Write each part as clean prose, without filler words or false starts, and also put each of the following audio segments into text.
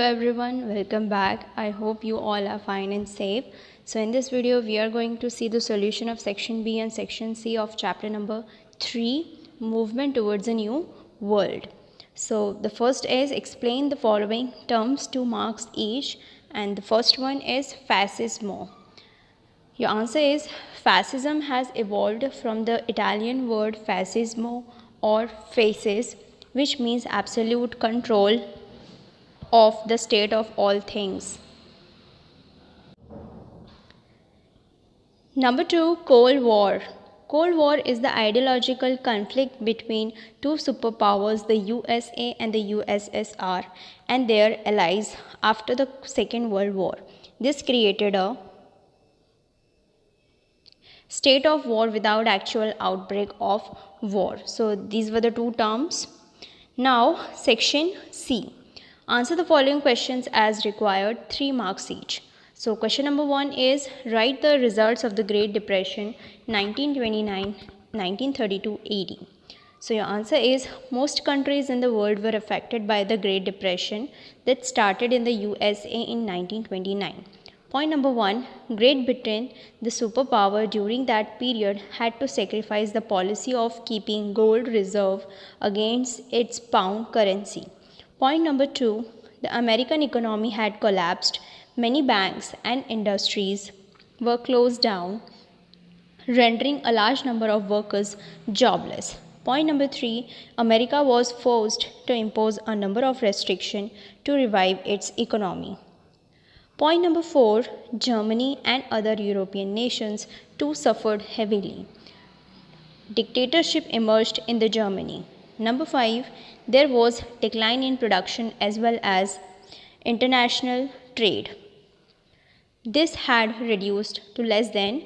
everyone, welcome back. I hope you all are fine and safe. So in this video we are going to see the solution of section B and section C of chapter number 3, movement towards a new world. So the first is explain the following terms, 2 marks each, and the first one is fascismo. Your answer is fascism has evolved from the Italian word fascismo or fasces, which means absolute control of the state of all things. Number 2, Cold War. Cold War is the ideological conflict between two superpowers, the USA and the USSR, and their allies after the Second World War. This created a state of war without actual outbreak of war. So these were the two terms. Now section C. Answer the following questions as required, 3 marks each. So question number 1 is write the results of the Great Depression 1929-1932 AD. So your answer is most countries in the world were affected by the Great Depression that started in the USA in 1929. Point number 1, Great Britain, the superpower during that period, had to sacrifice the policy of keeping gold reserve against its pound currency. Point number 2, the American economy had collapsed. Many banks and industries were closed down, rendering a large number of workers jobless. Point number 3, America was forced to impose a number of restrictions to revive its economy. Point number 4, Germany and other European nations too suffered heavily. Dictatorship emerged in the Germany. Number 5, there was decline in production as well as international trade. This had reduced to less than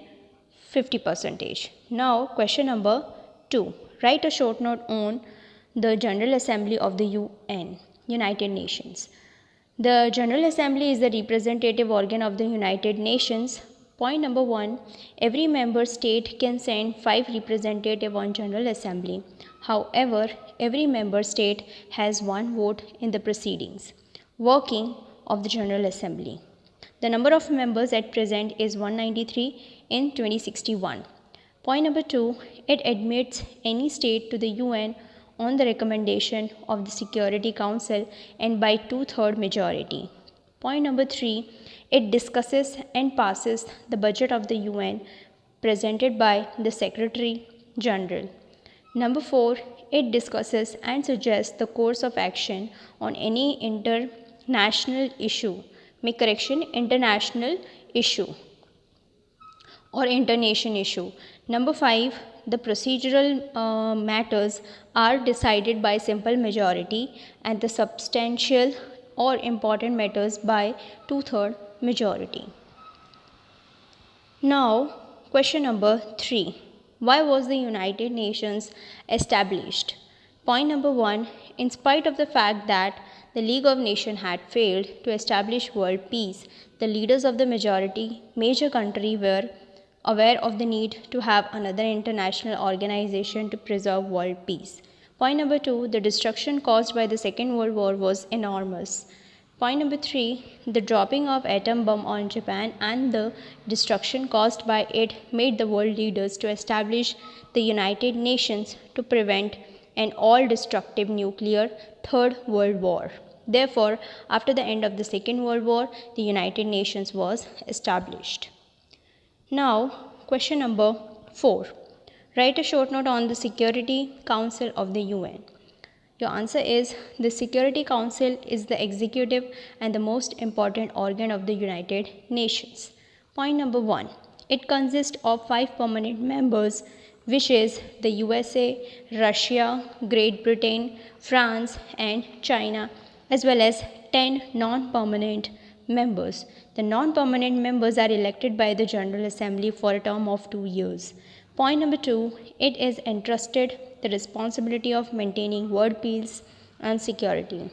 50%. Now question number 2, write a short note on the General Assembly of the UN, United Nations. The General Assembly is the representative organ of the United Nations. Point number 1, every member state can send 5 representatives on General Assembly. However, every member state has 1 vote in the proceedings, working of the General Assembly. The number of members at present is 193 in 2061. Point number 2, it admits any state to the UN on the recommendation of the Security Council and by 2/3 majority. Point number 3, it discusses and passes the budget of the UN presented by the Secretary General. Number 4, it discusses and suggests the course of action on any international issue. Make correction, international issue or internation issue. Number 5, the procedural matters are decided by simple majority and the substantial or important matters by 2/3 majority. Now question number 3, why was the United Nations established? Point number 1, in spite of the fact that the League of Nations had failed to establish world peace, the leaders of the major country were aware of the need to have another international organization to preserve world peace. Point number 2, the destruction caused by the Second World War was enormous. Point number 3, the dropping of atom bomb on Japan and the destruction caused by it made the world leaders to establish the United Nations to prevent an all-destructive nuclear Third World War. Therefore, after the end of the Second World War, the United Nations was established. Now, question number 4. Write a short note on the Security Council of the UN. Your answer is the Security Council is the executive and the most important organ of the United Nations. Point number 1. It consists of 5 permanent members, which is the USA, Russia, Great Britain, France and China, as well as 10 non-permanent members. The non-permanent members are elected by the General Assembly for a term of 2 years. Point number 2, it is entrusted the responsibility of maintaining world peace and security.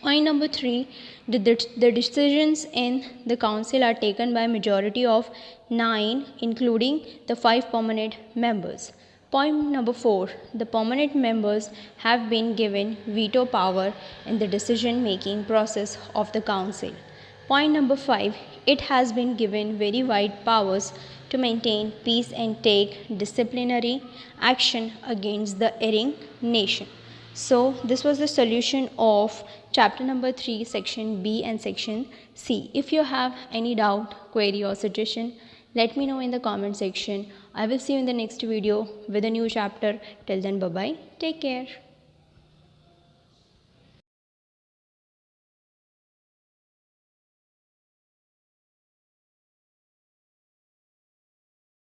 Point number 3, the decisions in the council are taken by majority of 9, including the 5 permanent members. Point number 4. The permanent members have been given veto power in the decision making process of the council. Point number 5. It has been given very wide powers to maintain peace and take disciplinary action against the erring nation. So this was the solution of chapter number 3, section B and section C. If you have any doubt, query or suggestion, let me know in the comment section. I will see you in the next video with a new chapter. Till then, bye bye. Take care.